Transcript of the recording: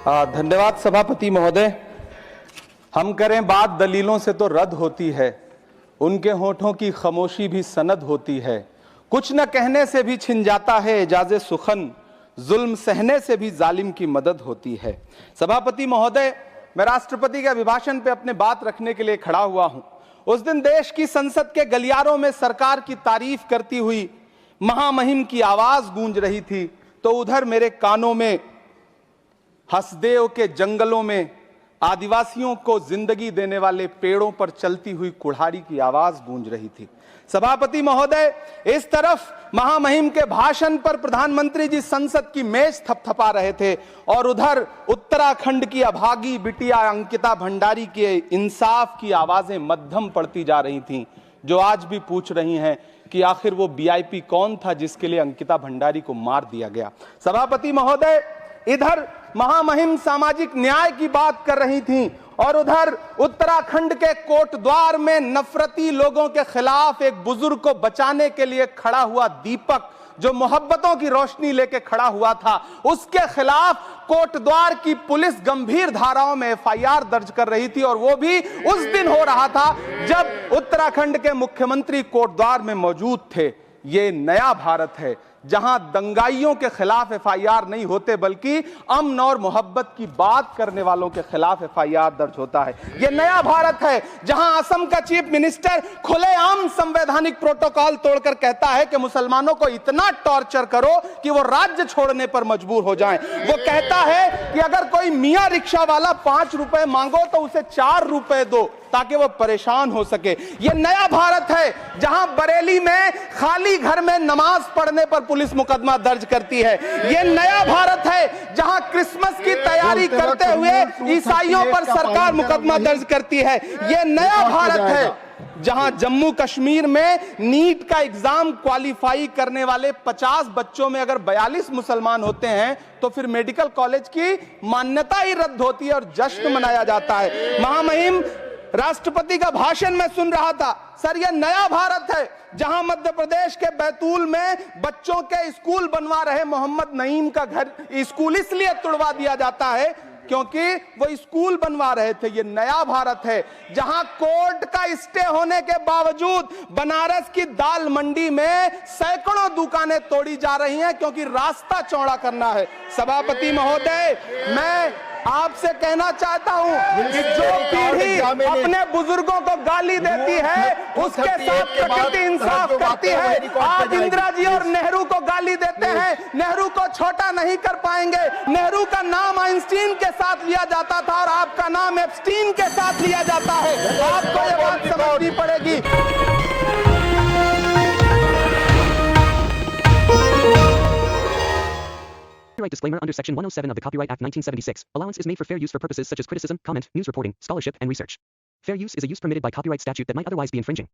धन्यवाद सभापति महोदय। हम करें बात दलीलों से तो रद्द होती है, उनके होठों की खामोशी भी सनद होती है। कुछ न कहने से भी छिन जाता है एजाज़े सुखन, जुल्म सहने से भी जालिम की मदद होती है। सभापति महोदय, मैं राष्ट्रपति के अभिभाषण पे अपने बात रखने के लिए खड़ा हुआ हूं। उस दिन देश की संसद के गलियारों में सरकार की तारीफ करती हुई महामहिम की आवाज गूंज रही थी, तो उधर मेरे कानों में हसदेव के जंगलों में आदिवासियों को जिंदगी देने वाले पेड़ों पर चलती हुई कुल्हाड़ी की आवाज गूंज रही थी। सभापति महोदय, इस तरफ महामहिम के भाषण पर प्रधानमंत्री जी संसद की मेज थपथपा रहे थे और उधर उत्तराखंड की अभागी बिटिया अंकिता भंडारी के इंसाफ की आवाजें मध्यम पड़ती जा रही थीं, जो आज भी पूछ रही हैं कि आखिर वो वीआईपी कौन था जिसके लिए अंकिता भंडारी को मार दिया गया। सभापति महोदय, इधर महामहिम सामाजिक न्याय की बात कर रही थीं और उधर उत्तराखंड के कोटद्वार में नफरती लोगों के खिलाफ एक बुजुर्ग को बचाने के लिए खड़ा हुआ दीपक, जो मोहब्बतों की रोशनी लेके खड़ा हुआ था, उसके खिलाफ कोटद्वार की पुलिस गंभीर धाराओं में एफआईआर दर्ज कर रही थी। और वो भी उस दिन हो रहा था जब उत्तराखंड के मुख्यमंत्री कोटद्वार में मौजूद थे। ये नया भारत है जहां दंगाइयों के खिलाफ एफआईआर नहीं होते, बल्कि अमन और मोहब्बत की बात करने वालों के खिलाफ एफआईआर दर्ज होता है। यह नया भारत है जहां असम का चीफ मिनिस्टर खुलेआम संवैधानिक प्रोटोकॉल तोड़कर कहता है कि मुसलमानों को इतना टॉर्चर करो कि वो राज्य छोड़ने पर मजबूर हो जाएं। वो कहता है कि अगर कोई मियां रिक्शा वाला 5 रुपए मांगो तो उसे 4 रुपए दो ताकि वो परेशान हो सके। यह नया भारत है जहां बरेली में खाली घर में नमाज पढ़ने पर पुलिस मुकदमा दर्ज करती है। यह नया भारत है जहां क्रिसमस की तैयारी करते हुए ईसाइयों पर सरकार मुकदमा दर्ज करती है। यह नया भारत है जहां जम्मू कश्मीर में नीट का एग्जाम क्वालिफाई करने वाले 50 बच्चों में अगर 42 मुसलमान होते हैं तो फिर मेडिकल कॉलेज की मान्यता ही रद्द होती है और जश्न मनाया जाता है। महामहिम राष्ट्रपति का भाषण में सुन रहा था। सर, यह नया भारत है जहां मध्य प्रदेश के बैतूल में बच्चों के स्कूल बनवा रहे मोहम्मद नईम का घर स्कूल इसलिए तुड़वा दिया जाता है क्योंकि वो स्कूल बनवा रहे थे। ये नया भारत है जहां कोर्ट का स्टे होने के बावजूद बनारस की दाल मंडी में सैकड़ों दुकानें तोड़ी जा रही हैं क्योंकि रास्ता चौड़ा करना है। सभापति महोदय, मैं आपसे कहना चाहता हूं कि जो पीढ़ी अपने बुजुर्गों को गाली देती है उसके साथ प्रकृति इंसाफ करती है। आप इंदिरा जी और नेहरू को गाली देते हैं, नेहरू को छोटा नहीं कर पाएंगे। नेहरू का नाम आइंस्टीन के साथ लिया जाता था और आपका नाम एप्स्टीन के साथ लिया जाता है। आपको ये बात समझनी पड़ेगी। Copyright disclaimer under Section 107 of the Copyright Act 1976. Allowance is made for fair use for purposes such as criticism, comment, news reporting, scholarship, and research. Fair use is a use permitted by copyright statute that might otherwise be infringing.